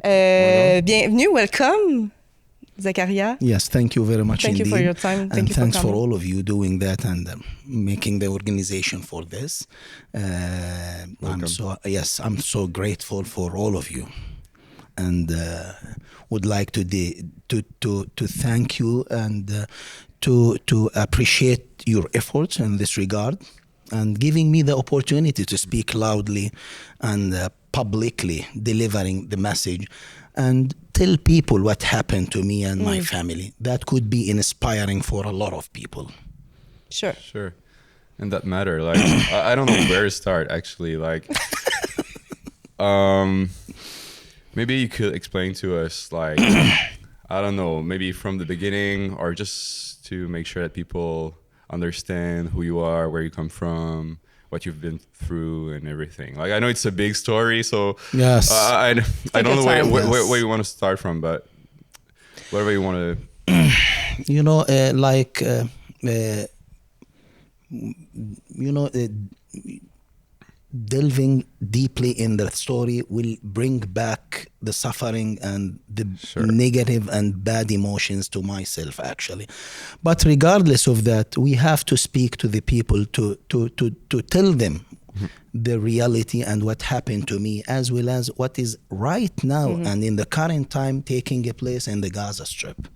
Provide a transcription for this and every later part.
Bienvenue, welcome, Zakaria. Yes, thank you very much Thank indeed. you for your time. And thanks for coming. all of you doing that and making the organization for this. I'm so grateful for all of you, and would like to thank you and to appreciate your efforts in this regard and giving me the opportunity to speak loudly and publicly delivering the message and tell people what happened to me and my family. That could be inspiring for a lot of people. Sure. And that matter, like, I don't know where to start, actually. Like, maybe you could explain to us, like, I don't know, maybe from the beginning, or just to make sure that people understand who you are, where you come from, what you've been through and everything. Like, I know it's a big story, so yes, I don't know where you want to start from, but whatever you want to, delving deeply in the story will bring back the suffering and the negative and bad emotions to myself, actually. But regardless of that, we have to speak to the people to tell them the reality and what happened to me, as well as what is right now and in the current time taking a place in the Gaza Strip.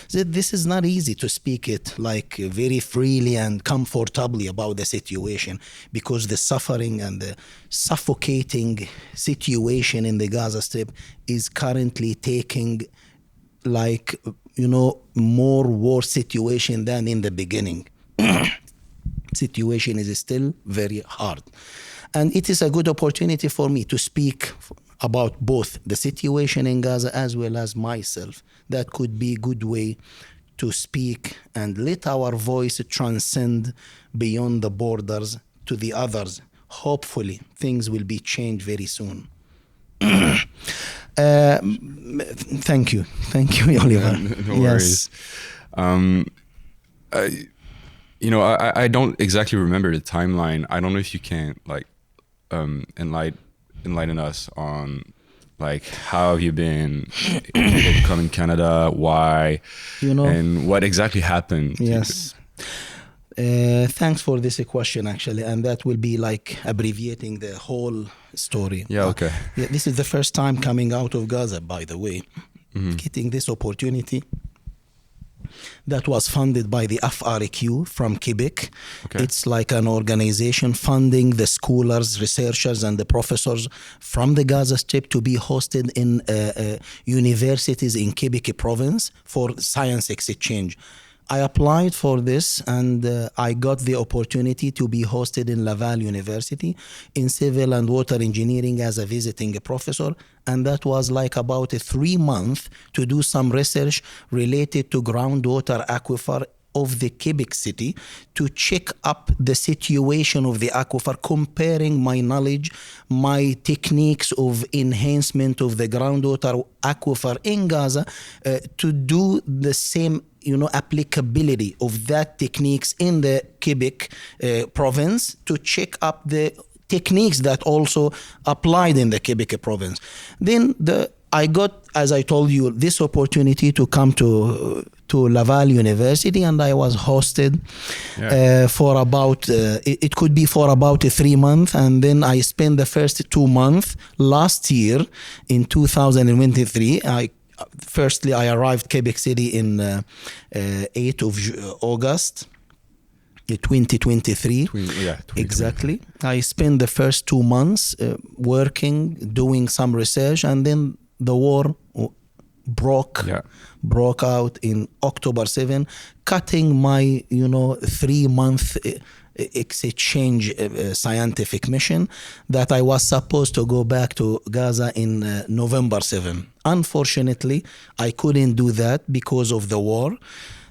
So this is not easy to speak it like very freely and comfortably about the situation, because the suffering and the suffocating situation in the Gaza Strip is currently taking more worse situation than in the beginning. Situation is still very hard. And it is a good opportunity for me to speak about both the situation in Gaza as well as myself. That could be a good way to speak and let our voice transcend beyond the borders to the others. Hopefully, things will be changed very soon. Thank you, Oliver. No worries. I don't exactly remember the timeline. I don't know if you can enlighten us on like how have you been able to come in Canada, why, and what exactly happened. Yes. Thanks for this question, actually, and that will be like abbreviating the whole story. Yeah, okay. This is the first time coming out of Gaza, by the way, getting this opportunity. That was funded by the FRQ from Québec. Okay. It's like an organization funding the scholars, researchers, and the professors from the Gaza Strip to be hosted in universities in Québec province for science exchange. I applied for this and I got the opportunity to be hosted in Laval University in civil and water engineering as a visiting professor. And that was like about 3 months to do some research related to groundwater aquifer of the Quebec city, to check up the situation of the aquifer, comparing my knowledge, my techniques of enhancement of the groundwater aquifer in Gaza, to do the same applicability of that techniques in the Quebec province, to check up the techniques that also applied in the Quebec province. Then I got, as I told you, this opportunity to come to Laval University, and I was hosted for about, it could be for about 3 months, and then I spent the first 2 months last year in 2023. Firstly, I arrived Quebec City in 8th of August. 2023. Exactly. I spent the first 2 months working, doing some research, and then the war broke out in October 7, cutting my 3-month exchange scientific mission that I was supposed to go back to Gaza in November 7. Unfortunately, I couldn't do that because of the war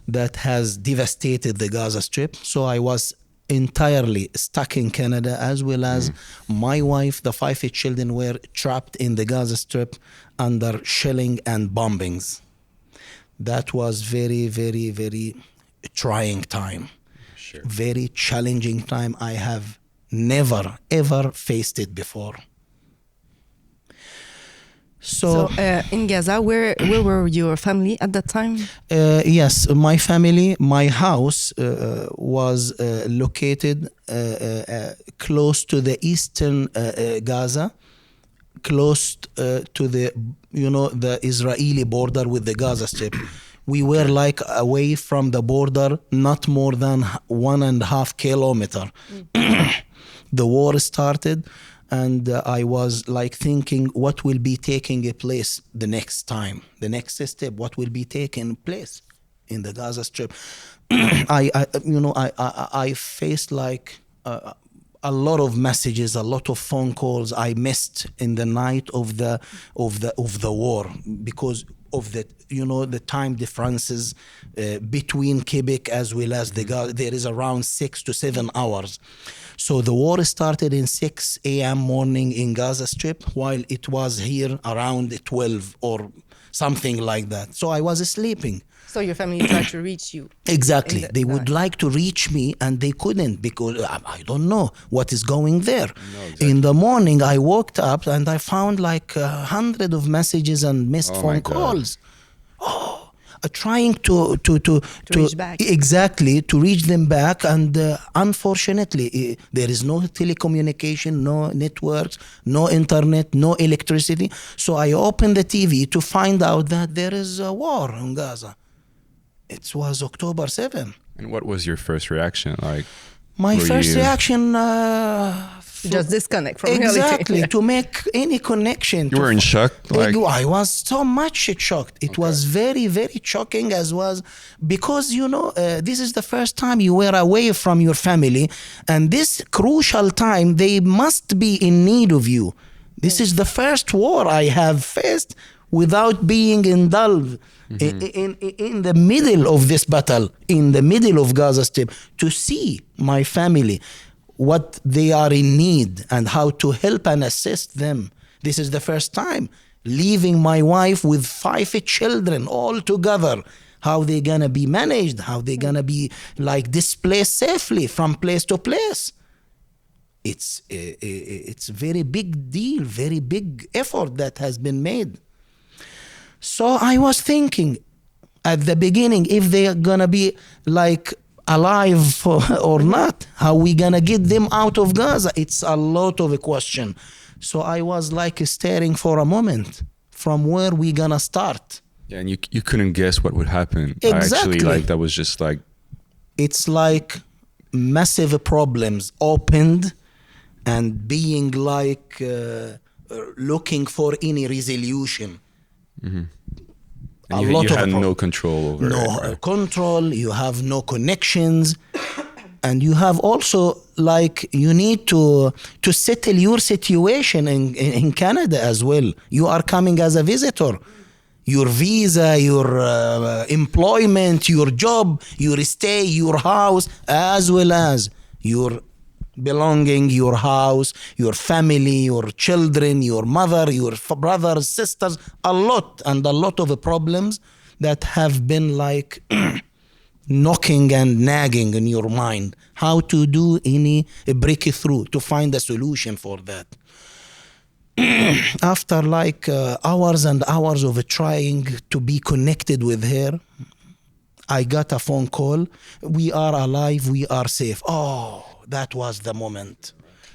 that has devastated the Gaza Strip. So I was entirely stuck in Canada, as well as my wife. The 5 children were trapped in the Gaza Strip under shelling and bombings. That was very, very, very trying time. Sure. Very challenging time. I have never, ever faced it before. So in Gaza, where were your family at that time? Yes, my family, my house was located close to the eastern Gaza, close to the the Israeli border with the Gaza Strip. We were like away from the border, not more than 1.5 kilometers. The war started, and I was like thinking, what will be taking place the next time? The next step, what will be taking place in the Gaza Strip? I faced like a lot of messages, a lot of phone calls I missed in the night of the war because of the the time differences between Quebec as well as the Gaza. There is around 6 to 7 hours. So the war started in 6 a.m. morning in Gaza Strip, while it was here around 12 or something like that. So I was sleeping. So your family tried to reach you. Exactly. They would like to reach me and they couldn't because I don't know what is going there. No, exactly. In the morning, I woke up and I found like 100 of messages and missed phone calls. Trying to reach back. Exactly, to reach them back. And unfortunately, there is no telecommunication, no networks, no internet, no electricity. So I opened the TV to find out that there is a war in Gaza. It was October 7. And what was your first reaction? Like, my first reaction... just disconnect from reality. Exactly, to make any connection. You were in shock? Like, I was so much shocked. It was very, very shocking because, this is the first time you were away from your family, and this crucial time, they must be in need of you. This is the first war I have faced without being indulged in the middle of this battle, in the middle of Gaza Strip, to see my family, what they are in need and how to help and assist them. This is the first time leaving my wife with 5 children all together. How they gonna be managed? How they gonna be like displaced safely from place to place? It's very big deal, very big effort that has been made. So I was thinking at the beginning, if they are gonna be like alive or not, how we gonna get them out of Gaza? It's a lot of a question. So I was like staring for a moment from where we gonna start. Yeah, and you couldn't guess what would happen. Exactly. Actually, like that was just like... It's like massive problems opened and being like looking for any resolution. Mm-hmm. And you had no control over it. No control, you have no connections, and you have also like you need to settle your situation in Canada as well. You are coming as a visitor. Your visa, your employment, your job, your stay, your house, as well as your belonging, your house, your family, your children, your mother, your brothers, sisters, a lot of problems that have been like knocking and nagging in your mind. How to do any breakthrough, to find a solution for that. After like hours and hours of trying to be connected with her, I got a phone call. We are alive, we are safe. Oh, that was the moment.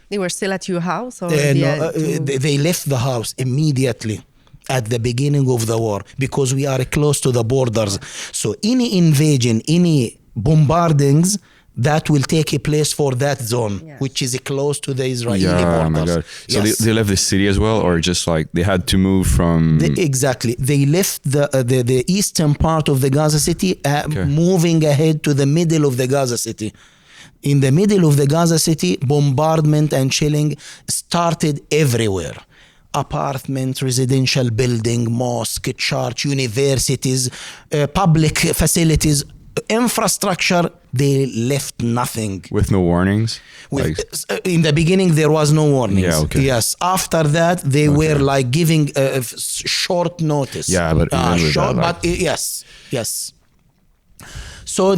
They were still at your house? Or they left the house immediately at the beginning of the war because we are close to the borders. So any invasion, any bombardings, that will take place for that zone, which is close to the Israeli borders. Oh my God. So they left the city as well, or just like they had to move from... Exactly. They left the eastern part of the Gaza city, moving ahead to the middle of the Gaza city. In the middle of the Gaza city, bombardment and shelling started everywhere. Apartments, residential building, mosque, church, universities, public facilities, infrastructure, they left nothing. With no warnings? In the beginning, there was no warnings. Yeah, okay. Yes. After that, they were like giving short notice. Yeah, but yes. So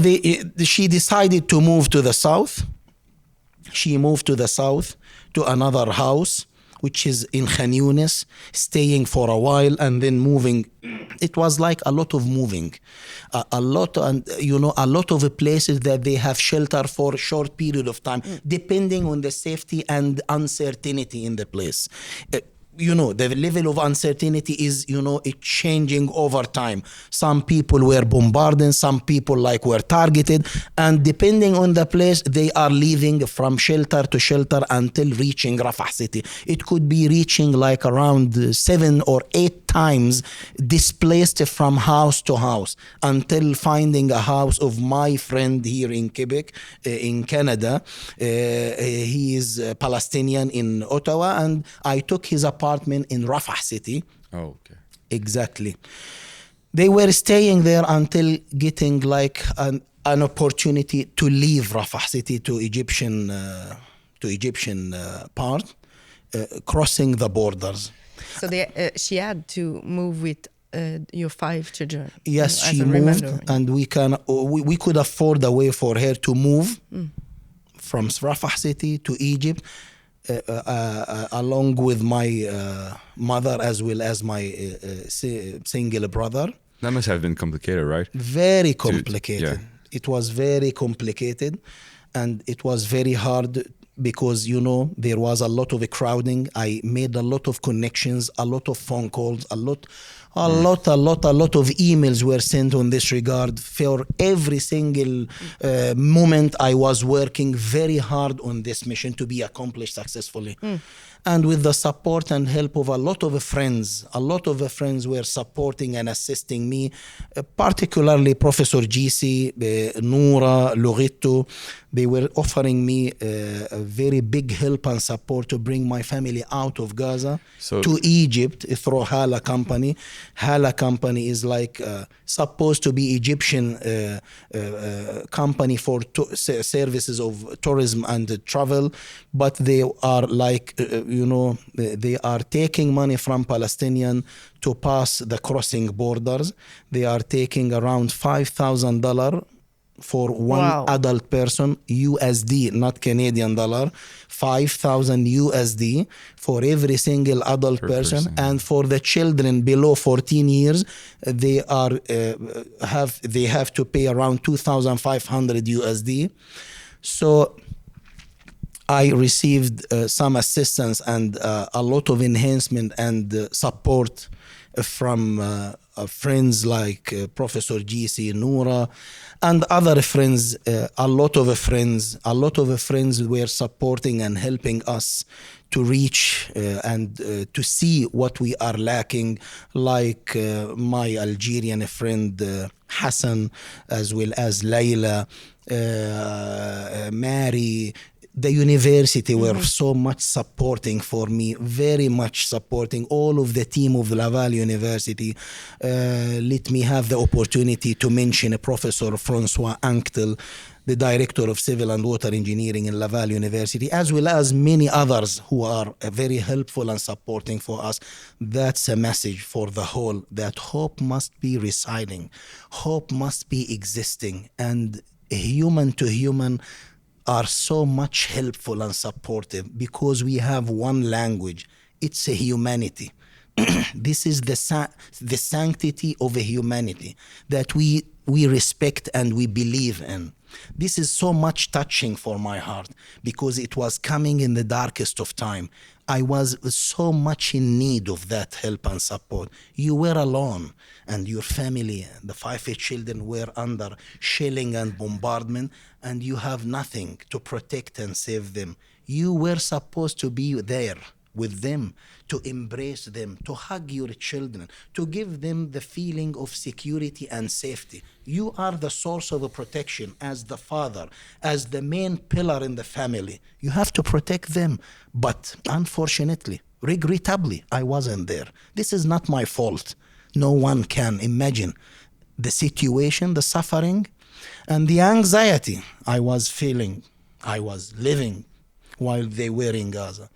she decided to move to the south. She moved to the south to another house which is in Khan Yunis, staying for a while and then moving. It was like a lot of moving, a lot of places that they have shelter for a short period of time, depending on the safety and uncertainty in the place. The level of uncertainty is, it's changing over time. Some people were bombarded, some people were targeted, and depending on the place, they are leaving from shelter to shelter until reaching Rafah city. It could be reaching around 7 or 8 times displaced from house to house until finding a house of my friend here in Quebec, in Canada. He is Palestinian in Ottawa, and I took his apartment in Rafah city. Oh, okay. Exactly. They were staying there until getting an opportunity to leave Rafah city to Egyptian part, crossing the borders. So she had to move with your 5 children. Yes, she moved, and we could afford a way for her to move from Rafah city to Egypt, along with my mother as well as my single brother. That must have been complicated, right? Very complicated. Yeah. It was very complicated, and it was very hard because, there was a lot of crowding. I made a lot of connections, a lot of phone calls, a lot of emails were sent on this regard. For every single moment, I was working very hard on this mission to be accomplished successfully. And with the support and help of a lot of friends were supporting and assisting me, particularly Professor GC, Noura, Logito. They were offering me a very big help and support to bring my family out of Gaza to Egypt through Hala Company. Hala Company is supposed to be Egyptian company for services of tourism and travel, but they are they are taking money from Palestinian to pass the crossing borders. They are taking around $5,000 for one adult person, USD, not Canadian dollar, 5,000 USD for every single adult person. And for the children below 14 years, they have to pay around 2,500 USD. So I received some assistance and a lot of enhancement and support from friends like Professor GC, Noura, and other friends. A lot of friends were supporting and helping us to reach and to see what we are lacking, like my Algerian friend Hassan, as well as Layla, Mary. The university were so much supporting for me, very much supporting. All of the team of Laval University. Let me have the opportunity to mention Professor Francois Anctil, the Director of Civil and Water Engineering in Laval University, as well as many others who are very helpful and supporting for us. That's a message for the whole, that hope must be residing, hope must be existing, and human to human are so much helpful and supportive because we have one language. It's a humanity. This is the sanctity of a humanity that we respect and we believe in. This is so much touching for my heart because it was coming in the darkest of time. I was so much in need of that help and support. You were alone, and your family, the 5 children, were under shelling and bombardment, and you have nothing to protect and save them. You were supposed to be there with them, to embrace them, to hug your children, to give them the feeling of security and safety. You are the source of protection as the father, as the main pillar in the family. You have to protect them. But unfortunately, regrettably, I wasn't there. This is not my fault. No one can imagine the situation, the suffering, and the anxiety I was feeling, I was living while they were in Gaza.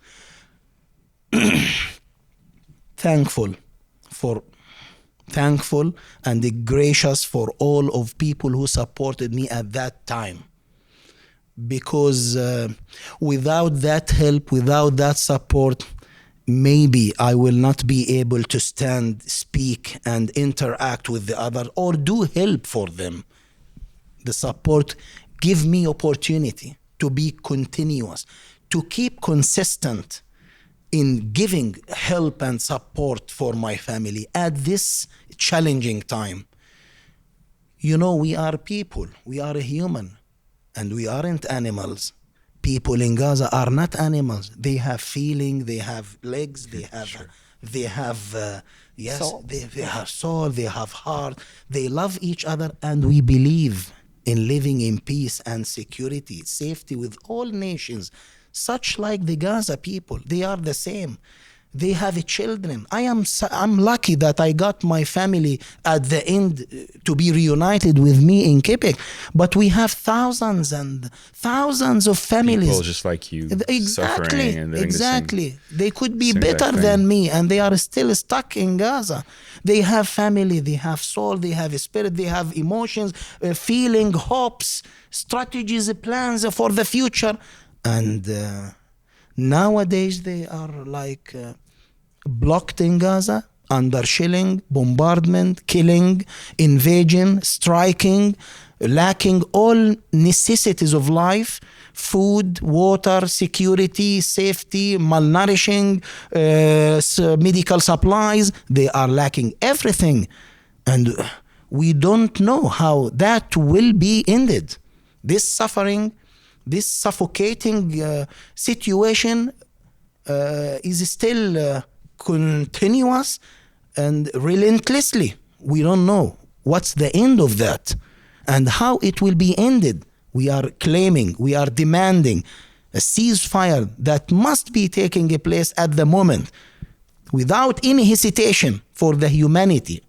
Thankful and gracious for all of people who supported me at that time, because without that help, without that support, maybe I will not be able to stand, speak, and interact with the other or do help for them. The support give me opportunity to be continuous, to keep consistent in giving help and support for my family at this challenging time. You know, we are people, we are human, and we aren't animals. People in Gaza are not animals. They have feeling, they have legs, they have, they have soul, they have heart. They love each other, and we believe in living in peace and security, safety with all nations, such like the Gaza people. They are the same. They have children. I'm lucky that I got my family at the end to be reunited with me in Québec. But we have thousands and thousands of families. People just like you, exactly, and living exactly. The same, they could be better than me, and they are still stuck in Gaza. They have family, they have soul, they have spirit, they have emotions, feeling, hopes, strategies, plans for the future. And nowadays they are like blocked in Gaza, under shelling, bombardment, killing, invasion, striking, lacking all necessities of life, food, water, security, safety, malnourishing, medical supplies. They are lacking everything. And we don't know how that will be ended. This suffering, this suffocating situation is still continuous and relentlessly. We don't know what's the end of that and how it will be ended. We are claiming, we are demanding a ceasefire that must be taking place at the moment without any hesitation for the humanity,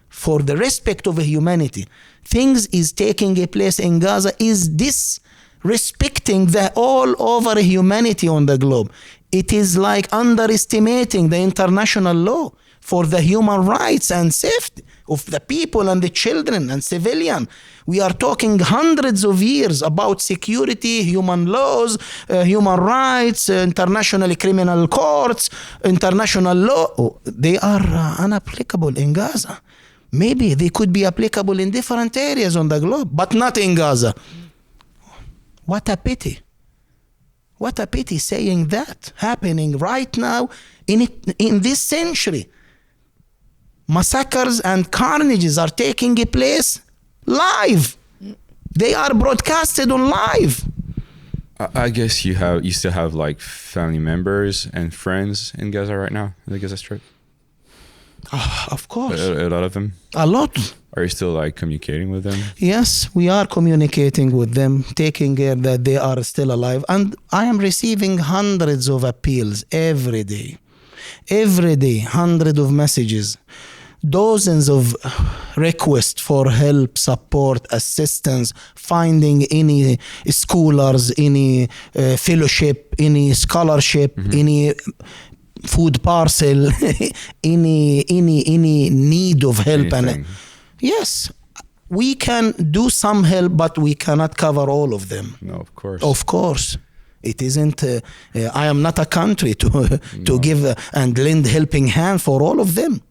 for the respect of humanity. Things is taking place in Gaza is disrespecting the all over humanity on the globe. It is like underestimating the international law for the human rights and safety of the people and the children and civilian. We are talking hundreds of years about security, human laws, human rights, international criminal courts, international law. Oh, they are unapplicable in Gaza. Maybe they could be applicable in different areas on the globe, but not in Gaza. What a pity. What a pity saying that happening right now in this century. Massacres and carnages are taking place live. They are broadcasted on live. I guess you still have like family members and friends in Gaza right now, in the Gaza Strip? Of course. A lot of them? A lot. Are you still like communicating with them? Yes, we are communicating with them, taking care that they are still alive. And I am receiving hundreds of appeals every day. Every day, hundreds of messages, dozens of requests for help, support, assistance, finding any scholars, any fellowship, any scholarship, any food parcel, any need of help. Anything. And yes, we can do some help, but we cannot cover all of them. No, of course. Of course. It isn't, I am not a country to give and lend helping hand for all of them.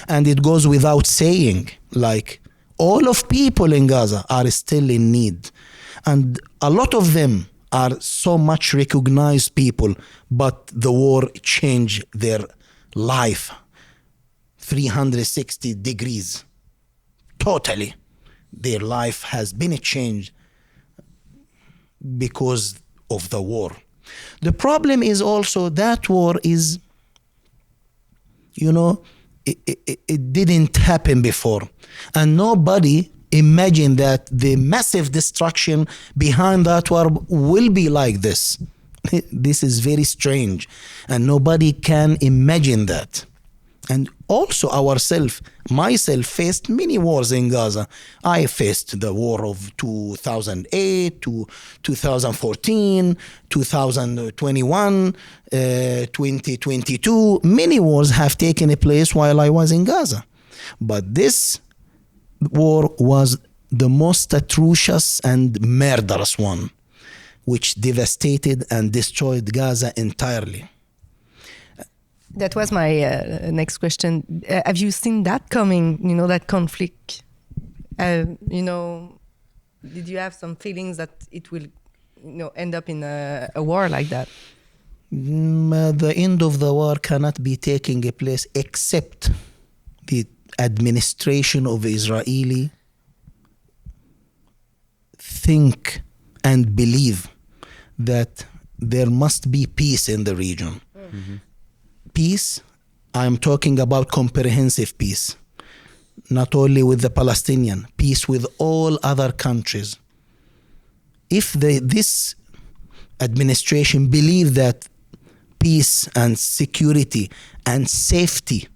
And it goes without saying, like, all of people in Gaza are still in need. And a lot of them are so much recognized people, but the war changed their life 360 degrees. Totally. Their life has been changed because of the war. The problem is also that war is, it didn't happen before. And nobody imagined that the massive destruction behind that war will be like this. This is very strange. And nobody can imagine that. And also myself faced many wars in Gaza. I faced the war of 2008 to 2014, 2021, 2022. Many wars have taken place while I was in Gaza. But this war was the most atrocious and murderous one, which devastated and destroyed Gaza entirely. That was my next question. Have you seen that coming? You know, that conflict. You know, did you have some feelings that it will, you know, end up in a war like that? The end of the war cannot be taking place except the administration of Israeli think and believe that there must be peace in the region. Mm-hmm. Peace, I'm talking about comprehensive peace, not only with the Palestinian, peace with all other countries. If this administration believe that peace and security and safety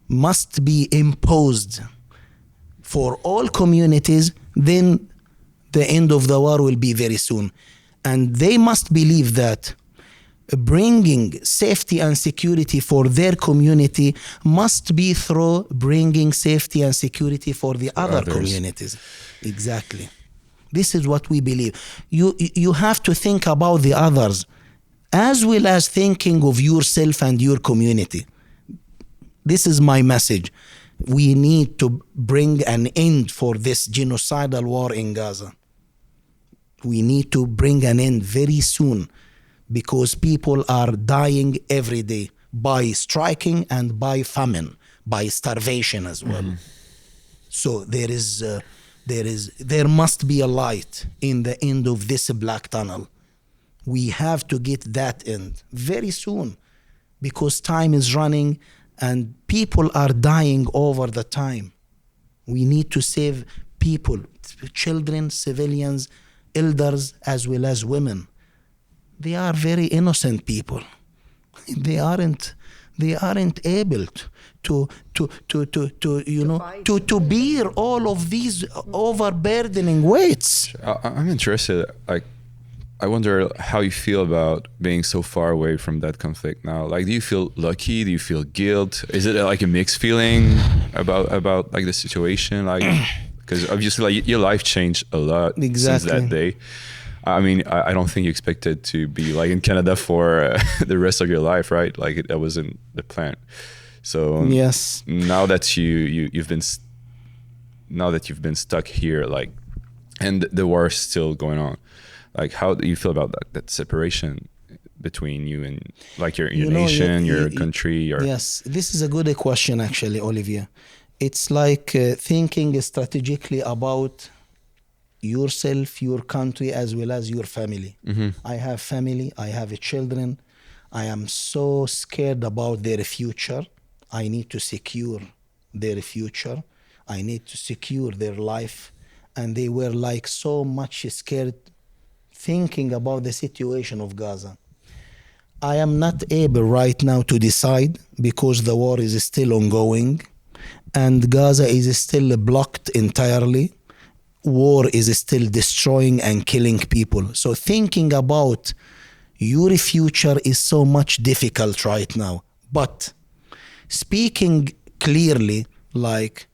must be imposed for all communities, then the end of the war will be very soon. And they must believe that bringing safety and security for their community must be through bringing safety and security for the other communities. Exactly. This is what we believe. You have to think about the others as well as thinking of yourself and your community. This is my message. We need to bring an end for this genocidal war in Gaza. We need to bring an end very soon because people are dying every day by striking and by famine, by starvation as well. Mm-hmm. So there must be a light in the end of this black tunnel. We have to get that end very soon because time is running and people are dying over the time. We need to save people, children, civilians, elders, as well as women. They are very innocent people. They aren't able to bear all of these overburdening weights. I'm interested. I wonder how you feel about being so far away from that conflict now. Like, do you feel lucky? Do you feel guilt? Is it like a mixed feeling about like the situation? Like, because obviously like your life changed a lot since that day. I mean, I don't think you expected to be like in Canada for the rest of your life, right? Like that wasn't the plan. So yes, now that you've been stuck here, like, and the war is still going on. Like, how do you feel about that separation between you and like your nation, your country? Yes, this is a good question actually, Olivier. It's like thinking strategically about yourself, your country, as well as your family. Mm-hmm. I have family, I have children. I am so scared about their future. I need to secure their future. I need to secure their life. And they were like so much scared thinking about the situation of Gaza. I am not able right now to decide because the war is still ongoing and Gaza is still blocked entirely. War is still destroying and killing people. So thinking about your future is so much difficult right now. But speaking clearly, like,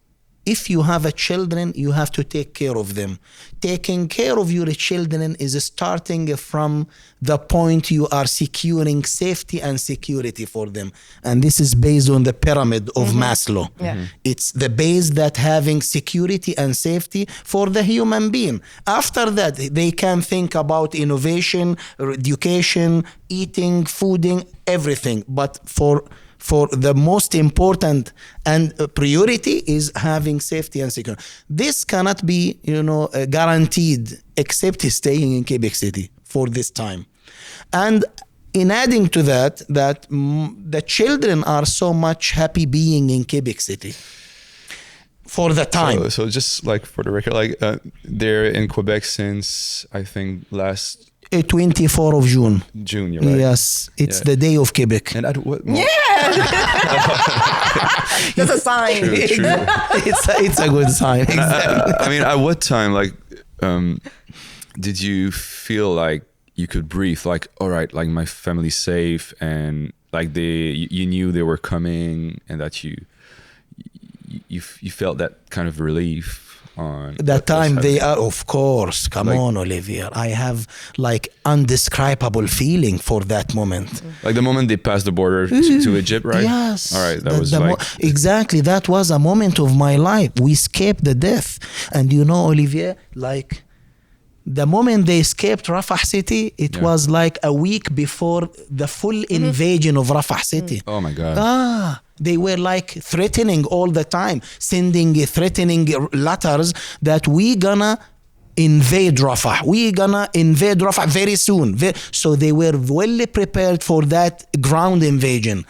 if you have children, you have to take care of them. Taking care of your children is starting from the point you are securing safety and security for them. And this is based on the pyramid of Maslow. Yeah. It's the base that having security and safety for the human being. After that, they can think about innovation, education, eating, fooding, everything. But for the most important and priority is having safety and security. This cannot be, guaranteed except staying in Quebec City for this time. And in adding to that, the children are so much happy being in Quebec City for the time. So just like for the record, like they're in Quebec since I think last 24 of June. June, you're right. Yes, it's the day of Quebec. And at what month? Yeah! That's a sign. True. It's a good sign. Exactly. I mean, at what time, like, did you feel like you could breathe? Like, all right, like my family's safe, and like you knew they were coming, and that you felt that kind of relief. on that time they happening? are, of course, come Like- on, Olivier, I have like undescribable feeling for that moment. Like the moment they passed the border to Egypt, right? Yes. All right, that was like exactly, that was a moment of my life. We escaped the death. And you know, Olivier, like the moment they escaped Rafah city, it was like a week before the full invasion of Rafah city. oh my God. They were like threatening all the time, sending threatening letters that we gonna invade Rafah. We gonna invade Rafah very soon. So they were well prepared for that ground invasion.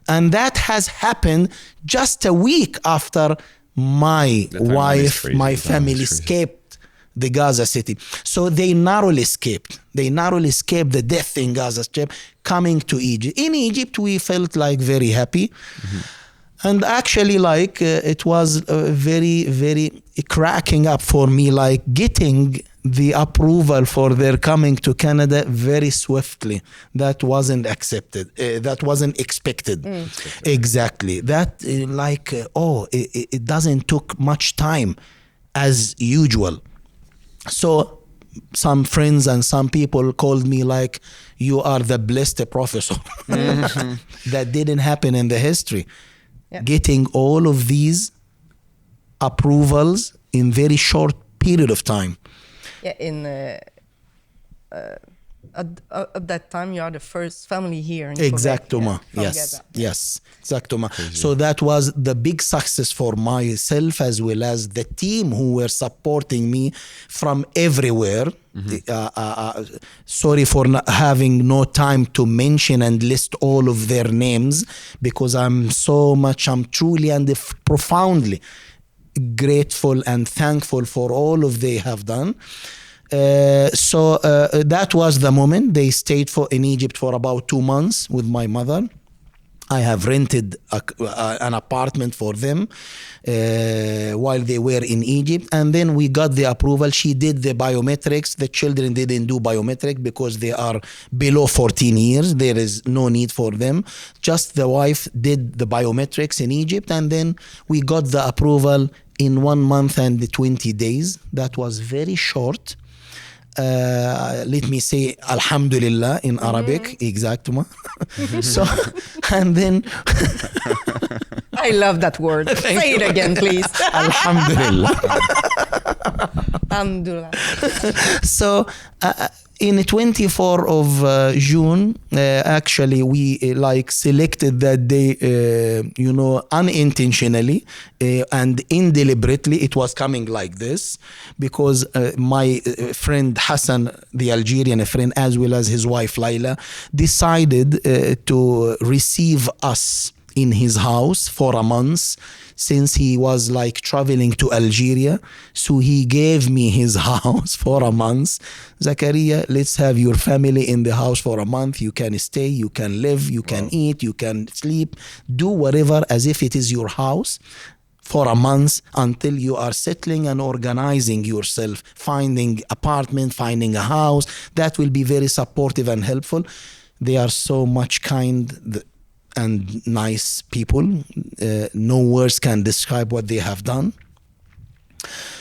And that has happened just a week after my wife, my family escaped the Gaza city. So they narrowly escaped. They narrowly escaped the death in Gaza Strip, coming to Egypt. In Egypt, we felt like very happy. And actually, like, it was very, very cracking up for me, like getting the approval for their coming to Canada very swiftly. That wasn't accepted. That wasn't expected. Exactly. That, it doesn't took much time as usual. So some friends and some people called me like, you are the blessed professor. That didn't happen in the history. Yeah. Getting all of these approvals in very short period of time. Yeah, at that time, you are the first family here in Exactement. Québec, Yes. Gaza. Yes. Exactement. So that was the big success for myself as well as the team who were supporting me from everywhere. Sorry for not having no time to mention and list all of their names, because I'm truly and profoundly grateful and thankful for all of they have done. So that was the moment. They stayed in Egypt for about 2 months with my mother. I have rented an apartment for them while they were in Egypt, and then we got the approval. She did the biometrics. The children didn't do biometric because they are below 14 years. There is no need for them. Just the wife did the biometrics in Egypt, and then we got the approval in 1 month and 20 days. That was very short. Let me say Alhamdulillah in Arabic, exactement. So, and then I love that word. Say it again, please. Alhamdulillah. Alhamdulillah. So in 24 of June, actually we selected that day, unintentionally and indeliberately. It was coming like this because my friend Hassan, the Algerian friend, as well as his wife Laila, decided to receive us in his house for a month, since he was traveling to Algeria. So he gave me his house for a month. Zakaria, let's have your family in the house for a month. You can stay, you can live, you can eat, you can sleep, do whatever as if it is your house for a month until you are settling and organizing yourself, finding apartment, finding a house. That will be very supportive and helpful. They are so much kind and nice people. No words can describe what they have done.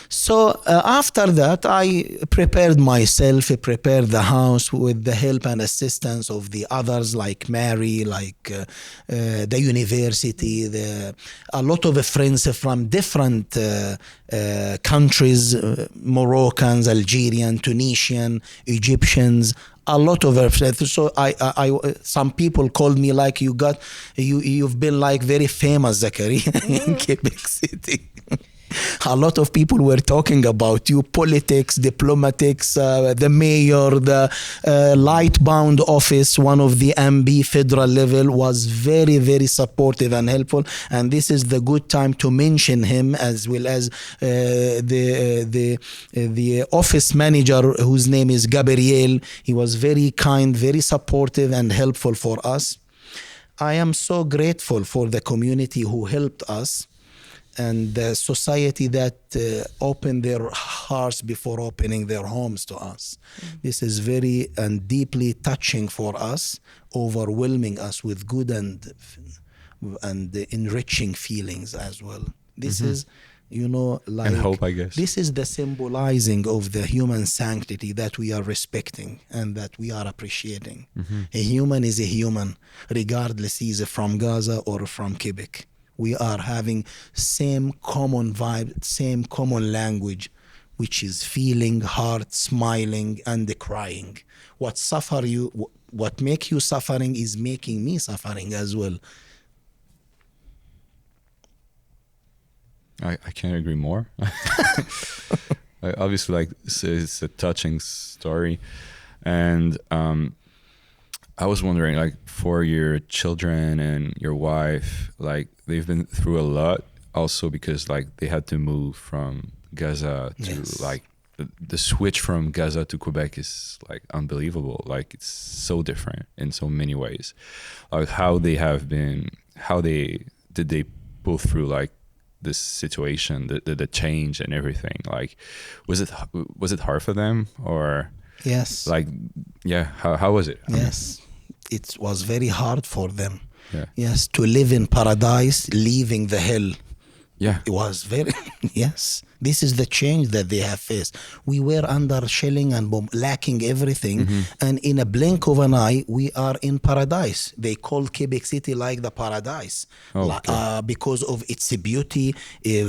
So after that, I prepared myself, prepared the house with the help and assistance of the others, like Mary, the university, a lot of friends from different countries, Moroccans, Algerian, Tunisian, Egyptians, a lot of friends. So some people called me you've been very famous, Zakaria, in Quebec City. A lot of people were talking about you, politics, diplomatics, the mayor, the Lightbound office, one of the MB federal level, was very, very supportive and helpful. And this is the good time to mention him, as well as the office manager, whose name is Gabriel. He was very kind, very supportive and helpful for us. I am so grateful for the community who helped us, and the society that opened their hearts before opening their homes to us. This is very and deeply touching for us, overwhelming us with good and enriching feelings as well. This is, you know, like, and hope, I guess. this is the symbolizing of the human sanctity that we are respecting and that we are appreciating. A human is a human, regardless he's from Gaza or from Quebec. We are having same common vibe, same common language, which is feeling, heart, smiling, and crying. What make you suffering is making me suffering as well. I can't agree more. Obviously, like, it's a touching story, and I was wondering, like, for your children and your wife, like, they've been through a lot, also because, like, they had to move from Gaza to like the switch from Gaza to Quebec is like unbelievable. Like, it's so different in so many ways. Like, how did they pull through like this situation, the change and everything? Like, was it hard for them, or Yes. like, yeah, how was it? Yes. It was very hard for them. Yeah. Yes, to live in paradise, leaving the hell. Yeah. It was very, yes. This is the change that they have faced. We were under shelling and lacking everything. And in a blink of an eye, we are in paradise. They call Quebec City like the paradise. Because of its beauty,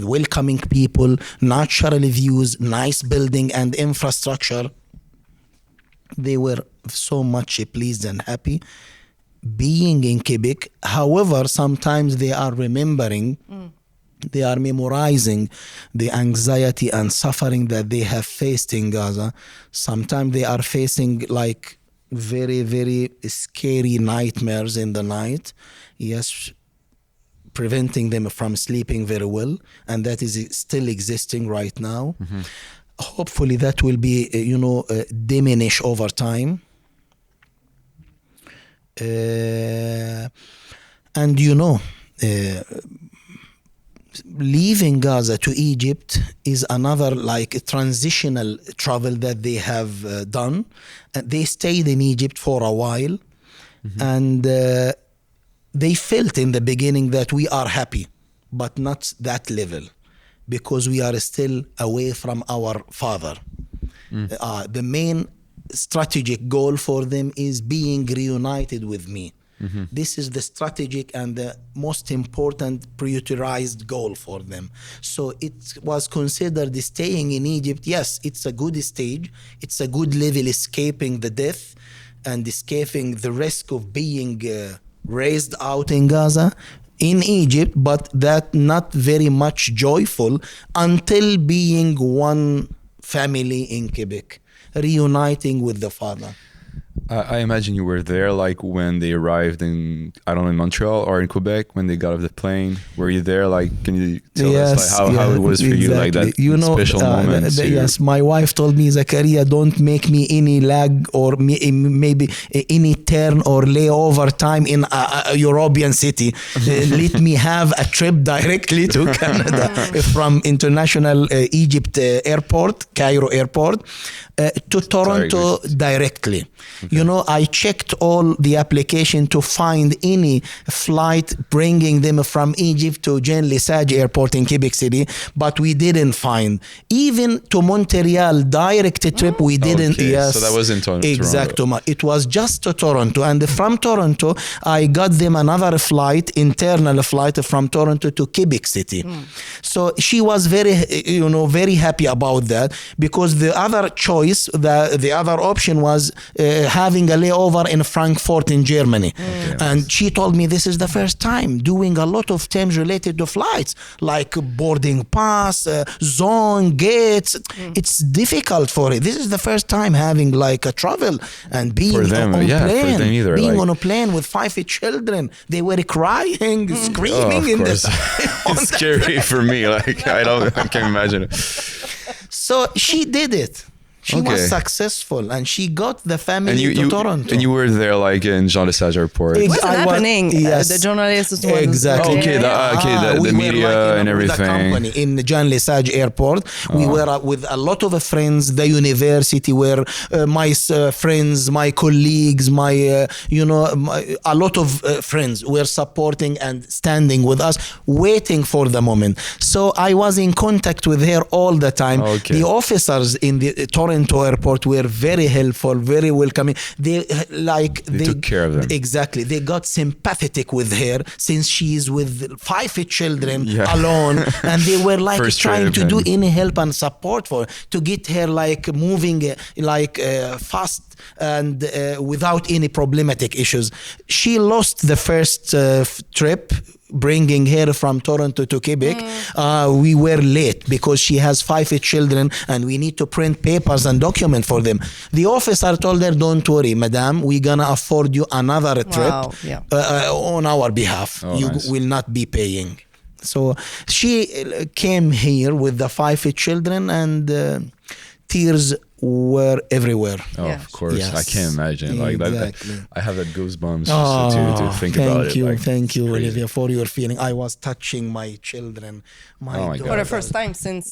welcoming people, natural views, nice building and infrastructure. They were so much pleased and happy being in Quebec. However, sometimes they are remembering, they are memorizing the anxiety and suffering that they have faced in Gaza. Sometimes they are facing like very, very scary nightmares in the night. Yes, preventing them from sleeping very well. And that is still existing right now. Hopefully that will be, diminish over time. And leaving Gaza to Egypt is another like transitional travel that they have done. They stayed in Egypt for a while, and they felt in the beginning that we are happy, but not that level, because we are still away from our father. The main strategic goal for them is being reunited with me. This is the strategic and the most important prioritized goal for them. So it was considered staying in Egypt. Yes, it's a good stage. It's a good level, escaping the death and escaping the risk of being raised out in Gaza, in Egypt, but that not very much joyful until being one family in Quebec, reuniting with the father. I imagine you were there, like, when they arrived in, I don't know, in Montreal or in Quebec, when they got off the plane. Were you there? Like, can you tell us like, how it was for you, like that special moment? Yes, my wife told me, Zakaria, don't make me any lag or maybe any turn or layover time in a European city. Let me have a trip directly to Canada from International Egypt Airport, Cairo Airport, to Toronto directly. I checked all the application to find any flight bringing them from Egypt to Jean Lesage Airport in Quebec City, but we didn't find. Even to Montreal direct trip, we didn't. Okay. Yes, so that was in Toronto. Exactly. It was just to Toronto, and from Toronto, I got them another flight, internal flight from Toronto to Quebec City. So she was very, very happy about that, because the other choice, the other option was having a layover in Frankfurt in Germany. And she told me this is the first time doing a lot of things related to flights, like boarding pass, zone, gates. It's difficult for it. This is the first time having like a travel and being on a plane. Being on a plane with 5 children. They were crying, screaming in the It's scary for me. Like, I can't imagine it. So she did it. She was successful, and she got the family to Toronto. And you were there like in Jean Lesage Airport. It wasn't happening. Yes. The journalists was Exactly. Okay, the media and everything. The company in Jean Lesage Airport. We were with a lot of friends. The university were my friends, my colleagues, a lot of friends were supporting and standing with us, waiting for the moment. So I was in contact with her all the time. Okay. The officers in the Toronto airport were very helpful, very welcoming. They took care of them. Exactly. They got sympathetic with her since she's with 5 children alone, and they were like trying to do any help and support for her, to get her like moving fast and without any problematic issues. She lost the first trip, bringing her from Toronto to Quebec. We were late because she has 5 children and we need to print papers and document for them. The officer told her, don't worry, madam, we're gonna afford you another trip on our behalf. You will not be paying. So she came here with the 5 children, and tears were everywhere. Oh, of course. Yes. I can't imagine. Like Exactly. that. I have that goosebumps to think about it. Thank you, crazy. Olivia, for your feeling. I was touching my children. my God. For the first time since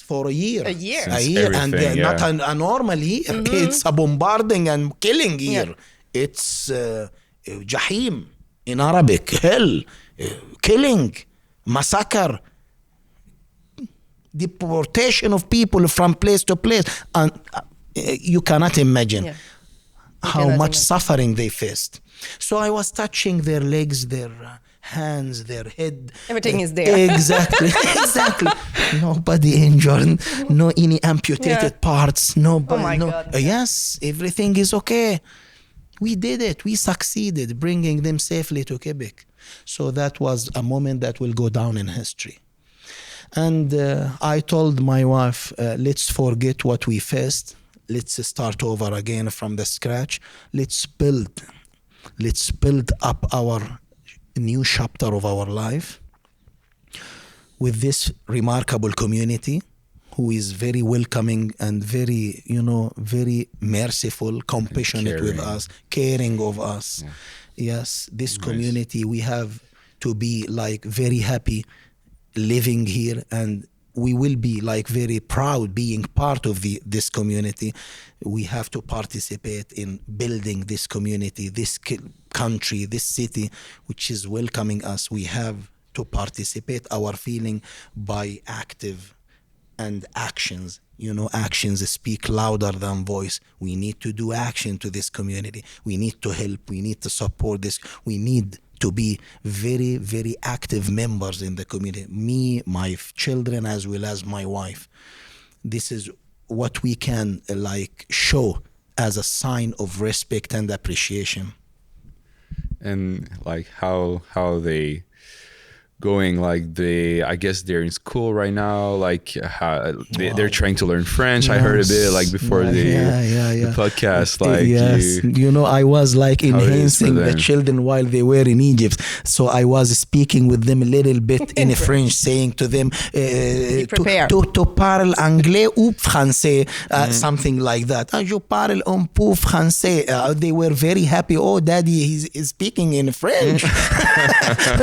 for a year. A year. And not a normal year. It's a bombarding and killing year. It's Jahim in Arabic, hell, killing, massacre, deportation of people from place to place, and you cannot imagine how much suffering they faced. So I was touching their legs, their hands, their head. Everything is there. Exactly. Nobody injured, no any amputated parts, nobody. Oh my God. Yes, everything is okay. We did it. We succeeded bringing them safely to Quebec. So that was a moment that will go down in history. And I told my wife, let's forget what we faced. Let's start over again from the scratch. Let's build up our new chapter of our life with this remarkable community who is very welcoming and very, very merciful, compassionate with us, caring of us. Yes, this community, we have to be like very happy living here, and we will be like very proud being part of this community. We have to participate in building this community, this country, this city, which is welcoming us. We have to participate our feeling by active and actions. Actions speak louder than voice. We need to do action to this community. We need to help. We need to support this. We need to be very, very active members in the community. Me, my children, as well as my wife. This is what we can show as a sign of respect and appreciation. And how they going, I guess they're in school right now, they're trying to learn French. I heard a bit before the podcast. I was enhancing the children while they were in Egypt. So I was speaking with them a little bit in French, saying to them to parle anglais ou français, something like that. Je parle un peu français. They were very happy. Oh, daddy, he's speaking in French.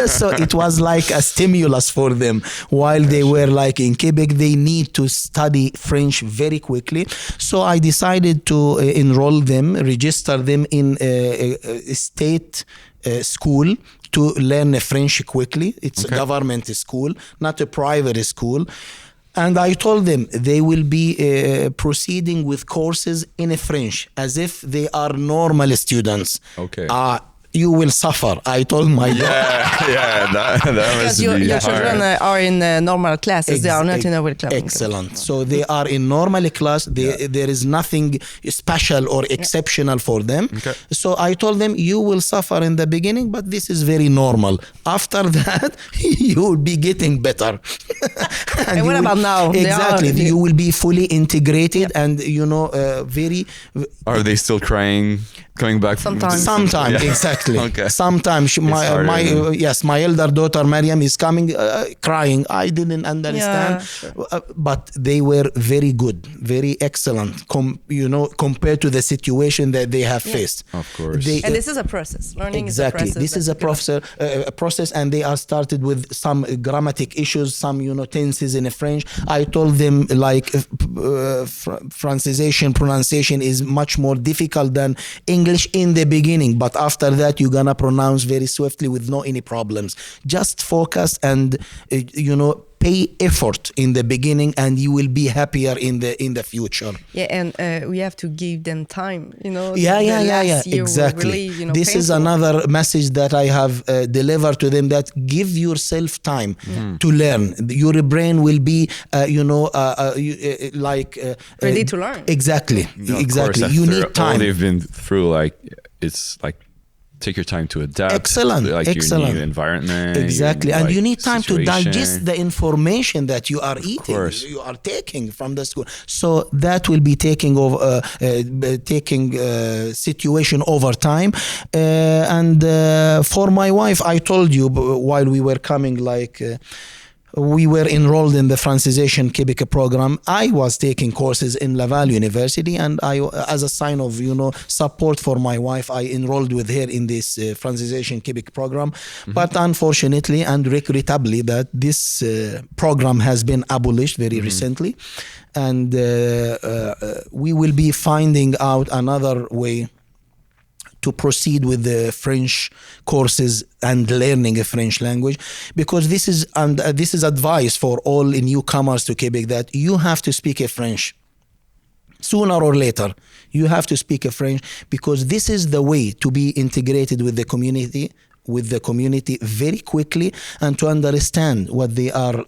So it was like a stimulus for them. While they were in Quebec, they need to study French very quickly. So I decided to enroll them, register them in a state school to learn French quickly. It's a government school, not a private school. And I told them they will be proceeding with courses in French as if they are normal students. Okay. You will suffer. I told my that because your children are in normal classes. They are not in our class. Excellent. So they are in normal class. There is nothing special or exceptional for them. Okay. So I told them, you will suffer in the beginning, but this is very normal. After that, you will be getting better. And what about now? Exactly. You will be fully integrated and, very... Are they still crying? coming back from Sometimes, Yeah. exactly. Okay. Sometimes my elder daughter Mariam is coming crying. I didn't understand, but they were very good, very excellent. Compared to the situation that they have faced. Of course. And this is a process. Learning exactly. is a process. This is a process, and they are started with some grammatic issues, some tenses in French. I told them like Francisation pronunciation is much more difficult than English in the beginning, but after that you're gonna pronounce very swiftly with no any problems. Just focus and pay effort in the beginning, and you will be happier in the future. Yeah, and we have to give them time. Yeah. Exactly. Really, this painful. is another message that I have delivered to them, that give yourself time to learn. Your brain will be, ready to learn. Exactly. Exactly. Course, you need time. All they've been through, like it's like take your time to adapt. Excellent. Like Excellent. your new environment. Exactly. Your, and like, you need time situation. to digest the information that you are eating, you are taking from the school. So that will be taking over, situation over time. And for my wife, I told you while we were coming, we were enrolled in the Francisation Québec program. I was taking courses in Laval University, and I, as a sign of support for my wife, I enrolled with her in this Francisation Québec program. But unfortunately and regrettably, that this program has been abolished very recently, and we will be finding out another way to proceed with the French courses and learning a French language, because this is advice for all newcomers to Quebec, that you have to speak a French. Sooner or later, you have to speak a French, because this is the way to be integrated with the community very quickly, and to understand what they are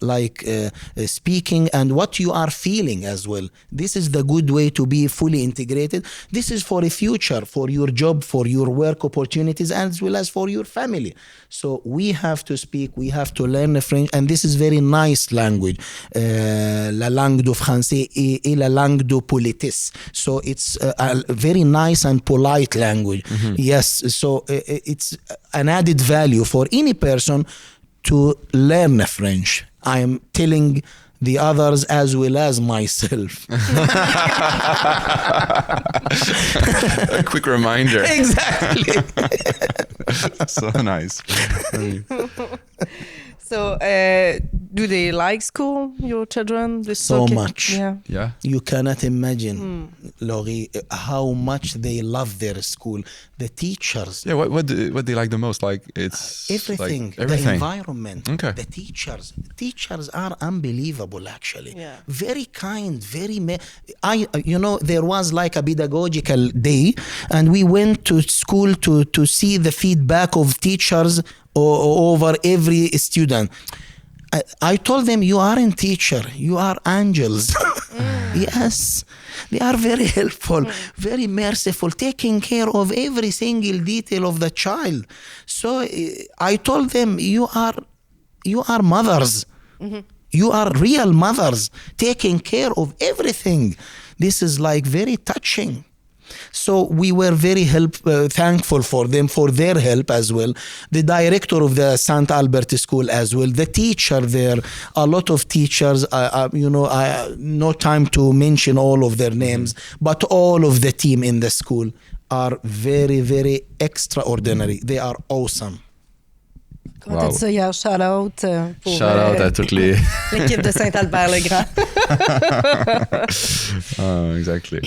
speaking and what you are feeling as well. This is the good way to be fully integrated. This is for the future, for your job, for your work opportunities, as well as for your family. So we have to speak, we have to learn French, and this is very nice language. La langue du français et la langue du politesse. So it's a very nice and polite language. Yes, so it's an added value for any person to learn French. I am telling the others as well as myself. A quick reminder. Exactly. So nice. So, do they like school, your children? So much. Yeah. You cannot imagine, Laurie, how much they love their school. The teachers. Yeah, what do they like the most? Like it's everything. Like, everything. The environment. Okay. The teachers. Teachers are unbelievable, actually. Yeah. Very kind. Very. There was like a pedagogical day, and we went to school to see the feedback of teachers over every student. I told them, you aren't teacher, you are angels. Yes, they are very helpful, very merciful, taking care of every single detail of the child. So I told them, you are mothers. You are real mothers, taking care of everything. This is very touching. So we were very thankful for them, for their help as well. The director of the St. Albert School as well, the teacher there, a lot of teachers, no time to mention all of their names, but all of the team in the school are very, very extraordinary. They are awesome. Wow. Shout out pour shout out à toutes les l'équipe de Saint-Albert-le-Grand. Exactly.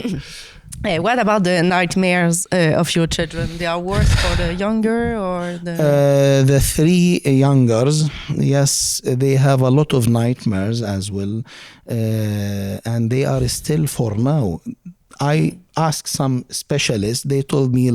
Hey, what about the nightmares of your children? They are worse for the younger or the three youngers? Yes, they have a lot of nightmares as well, and they are still for now. I asked some specialists. They told me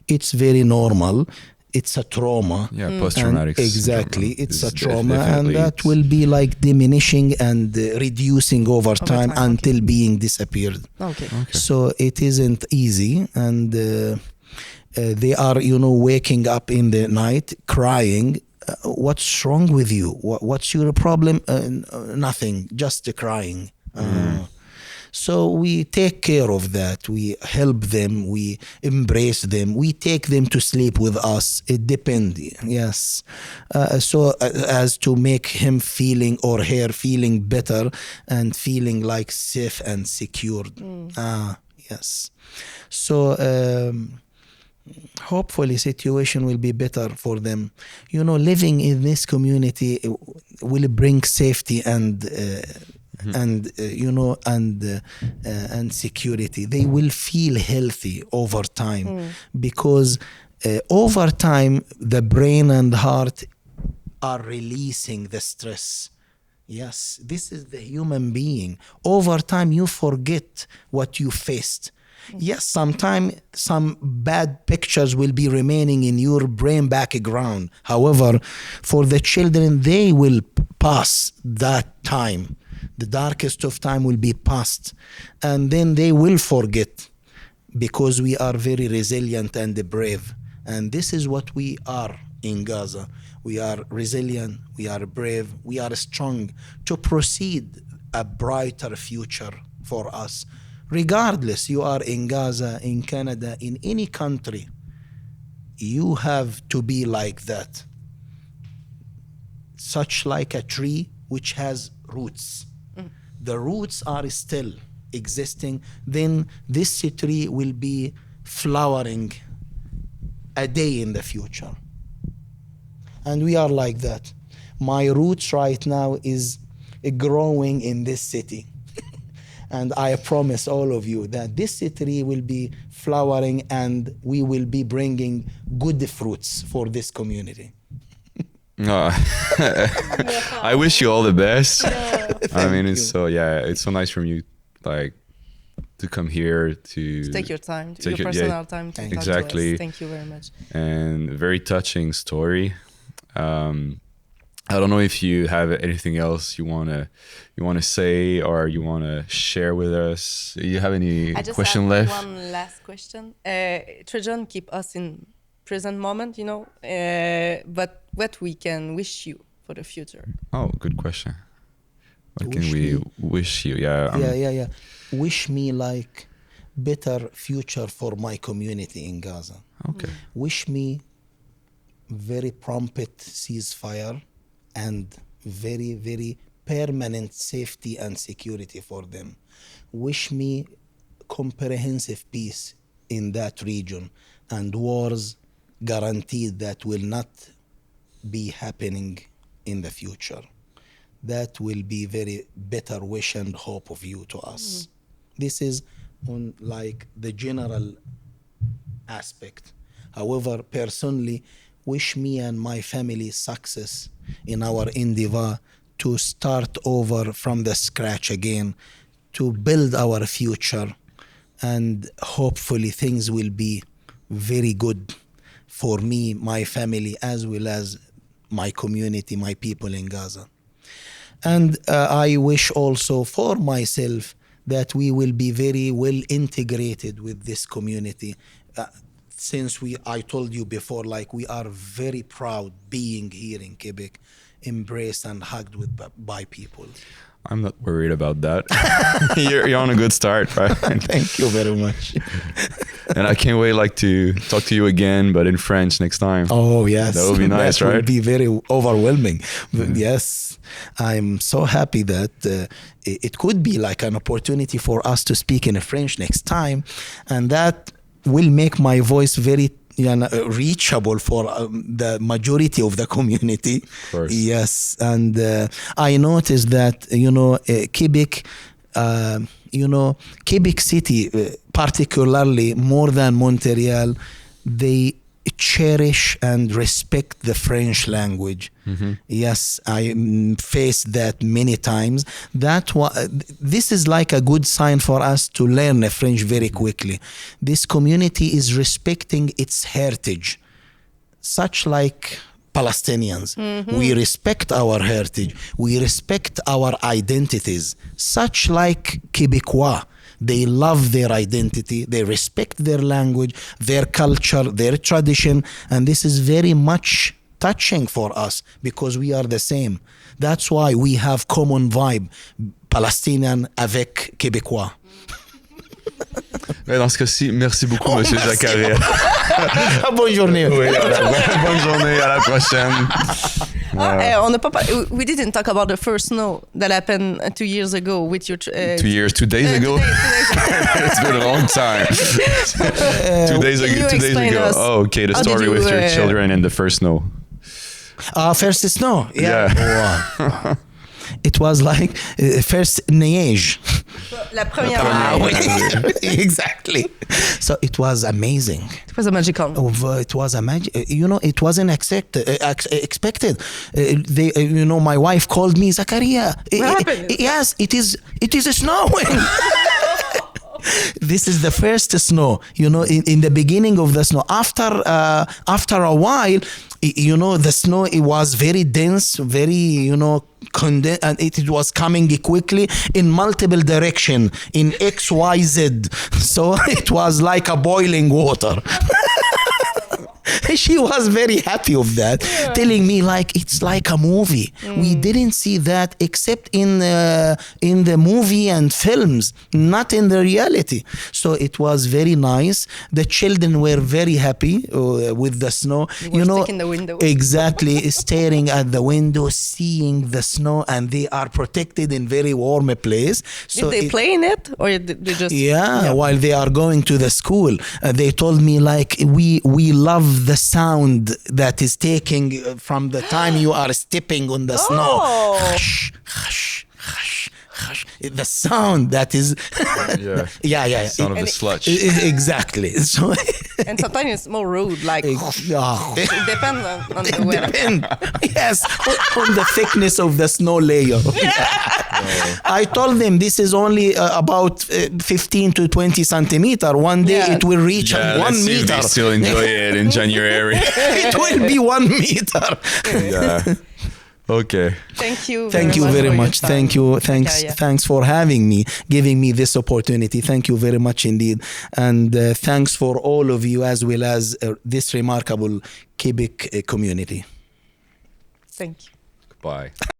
it's very normal. It's a trauma. Yeah, post-traumatic. Exactly, it's a trauma, and that will be diminishing and reducing over time until being disappeared. Okay. So it isn't easy, and they are, waking up in the night crying. What's wrong with you? What's your problem? Nothing, just crying. So we take care of that. We help them. We embrace them. We take them to sleep with us. It depends. Yes. As to make him feeling or her feeling better and feeling like safe and secured. Yes. So hopefully situation will be better for them. Living in this community will bring safety and security. They will feel healthy over time because over time the brain and heart are releasing the stress. Yes, this is the human being. Over time you forget what you faced. Yes, sometimes some bad pictures will be remaining in your brain background. However, for the children, they will pass that time. The darkest of time will be past. And then they will forget because we are very resilient and brave. And this is what we are in Gaza. We are resilient, we are brave, we are strong to proceed a brighter future for us. Regardless, you are in Gaza, in Canada, in any country, you have to be like that. Such like a tree which has roots. The roots are still existing, then this tree will be flowering a day in the future. And we are like that. My roots right now is growing in this city. And I promise all of you that this tree will be flowering and we will be bringing good fruits for this community. I wish you all the best. I mean, it's so nice from you, like, to come here to take your time, your personal time to talk to us. Thank you very much. And very touching story. I don't know if you have anything else you wanna say or you wanna share with us. Do you have any question left? One last question. Trajan keep us in present moment, but what we can wish you for the future? Oh, good question. What can we wish you? Yeah. Wish me like better future for my community in Gaza. Okay. Wish me very prompt ceasefire and very, very permanent safety and security for them. Wish me comprehensive peace in that region and wars guaranteed that will not be happening in the future. That will be very better wish and hope of you to us. This is on like the general aspect. However, personally, wish me and my family success in our endeavor to start over from the scratch again, to build our future, and hopefully things will be very good for me, my family, as well as my community, my people in Gaza. And I wish also for myself that we will be very well integrated with this community. Since I told you before, like we are very proud being here in Quebec, embraced and hugged by people. I'm not worried about that. You're on a good start, right? Thank you very much. And I can't wait to talk to you again, but in French next time. Oh, yes. That would be nice, right? That would be very overwhelming. Yes. I'm so happy that it could be like an opportunity for us to speak in French next time. And that will make my voice very reachable for the majority of the community. Of course. Yes. And I noticed that, Quebec, Quebec City, particularly more than Montreal, they cherish and respect the French language. Yes, I faced that many times. This is like a good sign for us to learn French very quickly. This community is respecting its heritage, such like Palestinians. We respect our heritage. We respect our identities, such like Quebecois. They love their identity. They respect their language, their culture, their tradition. And this is very much touching for us because we are the same. That's why we have common vibe. Palestinian avec Québécois. Mais dans ce cas-ci, merci beaucoup, Monsieur Zakaria. Bonne journée. Oui, bonne journée, à la prochaine. On n'a pas we didn't talk about the first snow that happened 2 years ago with your 2 days ago. It's been a long time. 2 days ago. 2 days ago. Oh, okay. The story with your children and the first snow. First snow. Yeah. Wow. It was like first neige. La première. Exactly. So it was amazing. It was a magical. It was a magic. It wasn't expected. My wife called me, Zakaria. What happened? Yes, it is snowing. This is the first snow, in the beginning of the snow. After a while, the snow, it was very dense, very, condensed, and it was coming quickly in multiple direction, in X, Y, Z. So it was like a boiling water. She was very happy of that, telling me it's like a movie. We didn't see that except in the movie and films, not in the reality. So it was very nice. The children were very happy with the snow. Sticking the window. Exactly, staring at the window, seeing the snow, and they are protected in very warm place. So did they play in it, or did they just? Yeah, while they are going to the school, they told me we love the sound that is taking from the time you are stepping on the snow. Hush, hush, hush, hush. The sound that is yeah. Sound of the sludge. Exactly. So and sometimes it's more rude, like it depends on the weather. Yes, on the thickness of the snow layer. I told them this is only about 15 to 20 centimeter. One day it will reach 1 meter. They still enjoy it in January. It will be 1 meter. Yeah. Okay. Thank you. Thank you very much. Thank you. Thanks for having me, giving me this opportunity. Thank you very much indeed. And thanks for all of you, as well as this remarkable Quebec community. Thank you. Goodbye.